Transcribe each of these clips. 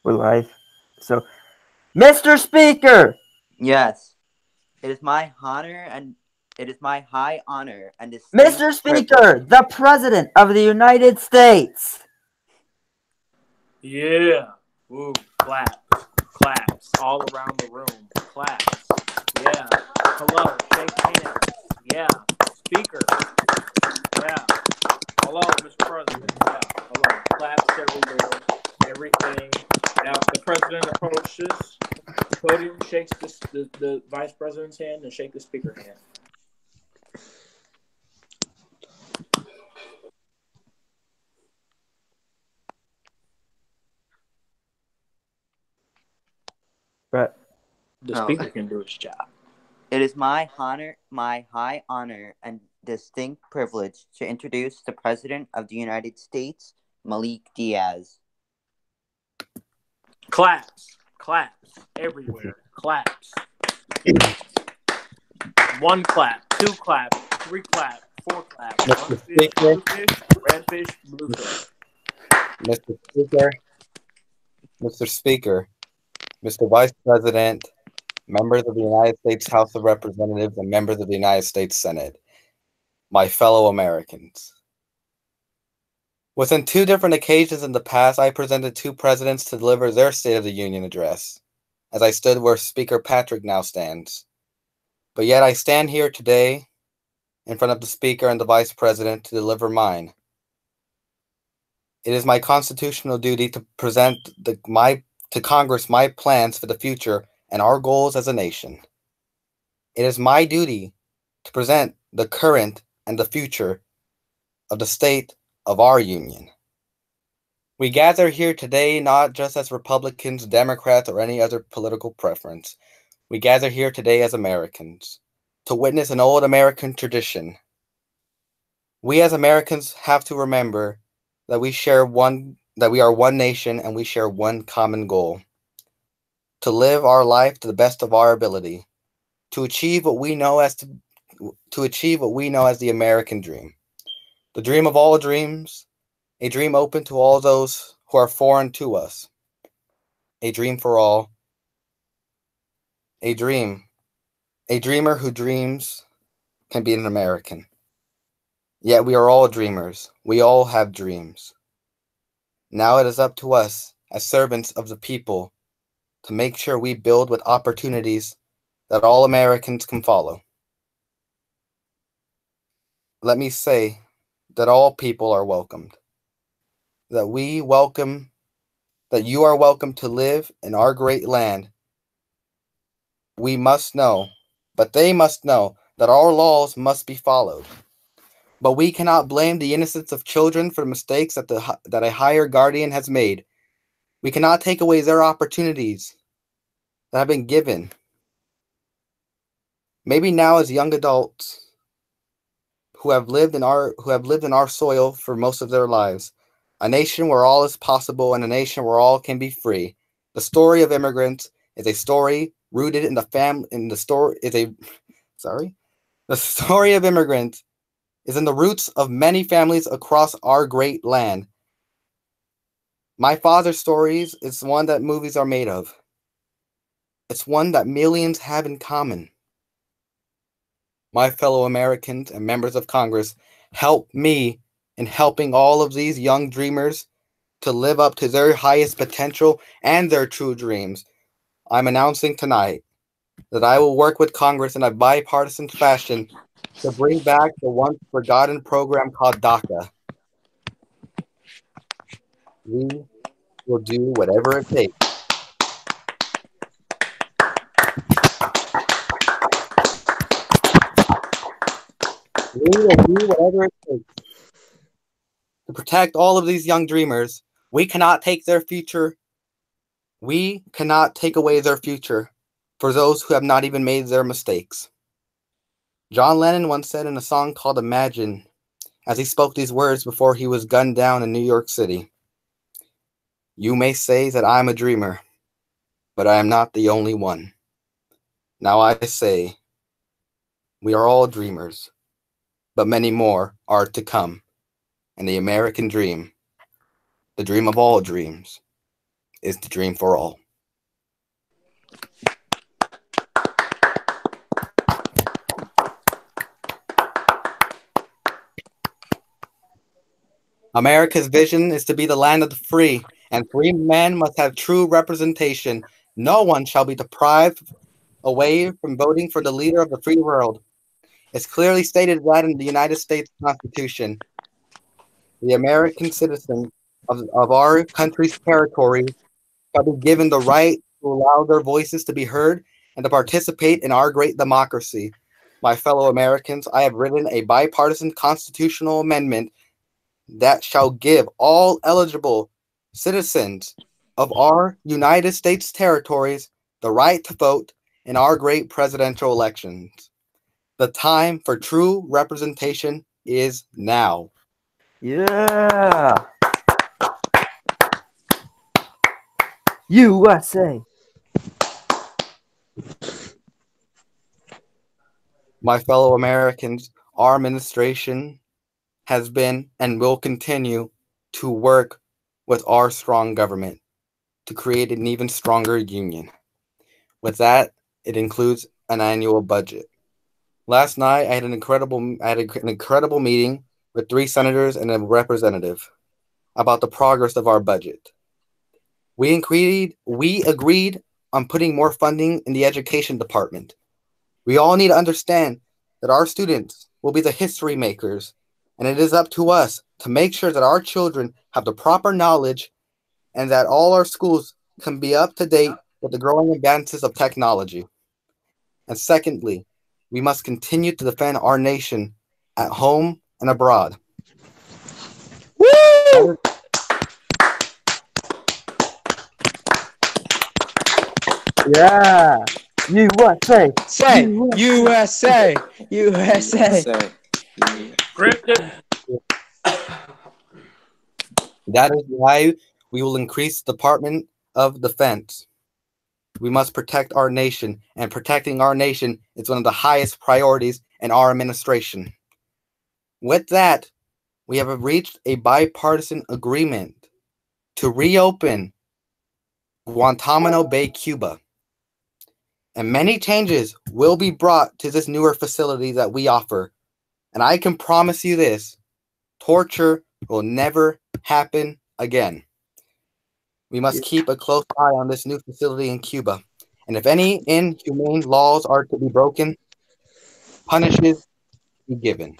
We're live. So, Mr. Speaker, Yes, it is my honor and it is my high honor and distinct Mr. privilege. Speaker, the President of the United States. Yeah. Woo. Claps. Claps. All around the room. Claps. Yeah. Hello. Shake hands. Yeah. Speaker. Yeah. Hello, Mr. President. Yeah. Hello. Claps everywhere. Everything. Now, the president approaches the podium, shakes the vice president's hand, and shake the speaker hand. Brett. The Oh, speaker can do his job. it is my high honor and distinct privilege to introduce the President of the United States, Malik Diaz. Claps. Claps everywhere. Claps. One clap, two clap, three clap, four clap. One Mr. fish, Speaker, two fish, red fish, blue fish. Mr. Speaker, Mr. Speaker, Mr. Vice President, members of the United States House of Representatives, and members of the United States Senate, my fellow Americans. Within two different occasions in the past, I presented two presidents to deliver their State of the Union address, as I stood where Speaker Patrick now stands. But yet I stand here today in front of the Speaker and the Vice President to deliver mine. It is my constitutional duty to present to Congress my plans for the future and our goals as a nation. It is my duty to present the current and the future of the state of our union. We gather here today not just as Republicans, Democrats, or any other political preference. We gather here today as Americans to witness an old American tradition. We as Americans have to remember that we are one nation and we share one common goal: to live our life to the best of our ability, to achieve what we know as the American dream, the dream of all dreams, a dream open to all those who are foreign to us, a dream for all, a dreamer who dreams can be an American. Yet we are all dreamers. We all have dreams. Now it is up to us, as servants of the people, to make sure we build with opportunities that all Americans can follow. Let me say that all people are welcomed, that you are welcome to live in our great land. We must know, but they must know, that our laws must be followed. But we cannot blame the innocence of children for mistakes that a higher guardian has made. We cannot take away their opportunities that have been given. Maybe now, as young adults who have lived in our soil for most of their lives, a nation where all is possible and a nation where all can be free. The story of immigrants is a story rooted in the story of immigrants is in the roots of many families across our great land. My father's stories is one that movies are made of. It's one that millions have in common. My fellow Americans and members of Congress, help me in helping all of these young dreamers to live up to their highest potential and their true dreams. I'm announcing tonight that I will work with Congress in a bipartisan fashion to bring back the once forgotten program called DACA. We will do whatever it takes. We will do whatever it takes to protect all of these young dreamers. We cannot take their future. We cannot take away their future for those who have not even made their mistakes. John Lennon once said in a song called Imagine, as he spoke these words before he was gunned down in New York City, "You may say that I'm a dreamer, but I am not the only one. Now I say, we are all dreamers, but many more are to come, and the American dream, the dream of all dreams, is the dream for all. America's vision is to be the land of the free, and free men must have true representation. No one shall be deprived away from voting for the leader of the free world. It's clearly stated that in the United States Constitution, the American citizens of our country's territory shall be given the right to allow their voices to be heard and to participate in our great democracy. My fellow Americans, I have written a bipartisan constitutional amendment that shall give all eligible citizens of our United States territories the right to vote in our great presidential elections. The time for true representation is now. Yeah. USA. My fellow Americans, our administration has been and will continue to work with our strong government to create an even stronger union. With that, it includes an annual budget. Last night, I had an incredible meeting with 3 senators and a representative about the progress of our budget. We agreed on putting more funding in the education department. We all need to understand that our students will be the history makers, and it is up to us to make sure that our children have the proper knowledge and that all our schools can be up to date with the growing advances of technology. And secondly, we must continue to defend our nation at home and abroad. Woo! Yeah. USA. Say USA. USA. Scripted. That is why we will increase the Department of Defense. We must protect our nation, and protecting our nation is one of the highest priorities in our administration. With that, we have reached a bipartisan agreement to reopen Guantanamo Bay, Cuba. And many changes will be brought to this newer facility that we offer. And I can promise you this, torture will never happen again. We must keep a close eye on this new facility in Cuba. And if any inhumane laws are to be broken, punishes be given.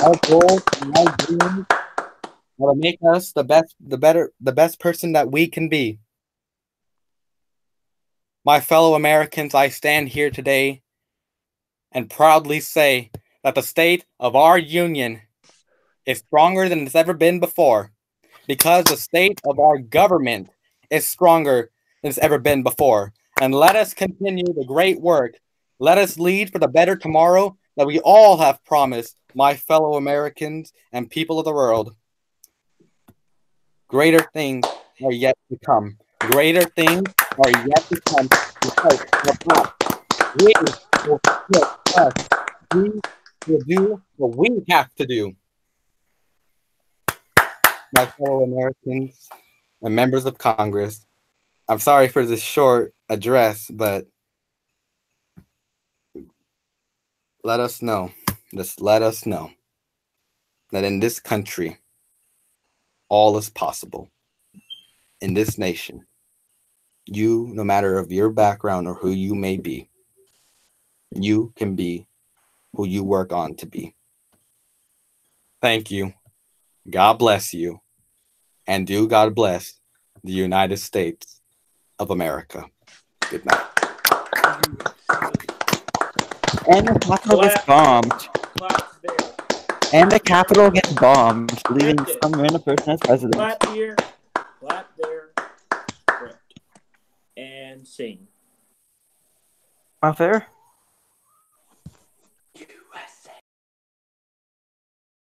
Our goals and our dreams are to make us the best person that we can be. My fellow Americans, I stand here today and proudly say that the state of our union is stronger than it's ever been before, because the state of our government is stronger than it's ever been before. And let us continue the great work. Let us lead for the better tomorrow that we all have promised, my fellow Americans and people of the world. Greater things are yet to come. Greater things are yet to come. We will do what we have to do. My fellow Americans and members of Congress, I'm sorry for this short address, but let us know, just let us know that in this country, all is possible. In this nation, you, no matter of your background or who you may be, you can be who you work on to be. Thank you. God bless you. And do God bless the United States of America. Good night. And the Capitol gets bombed. Clap there. And the Capitol gets bombed, leaving Scripted. some random person as president. Clap here. Clap there. Script. And sing. Not fair?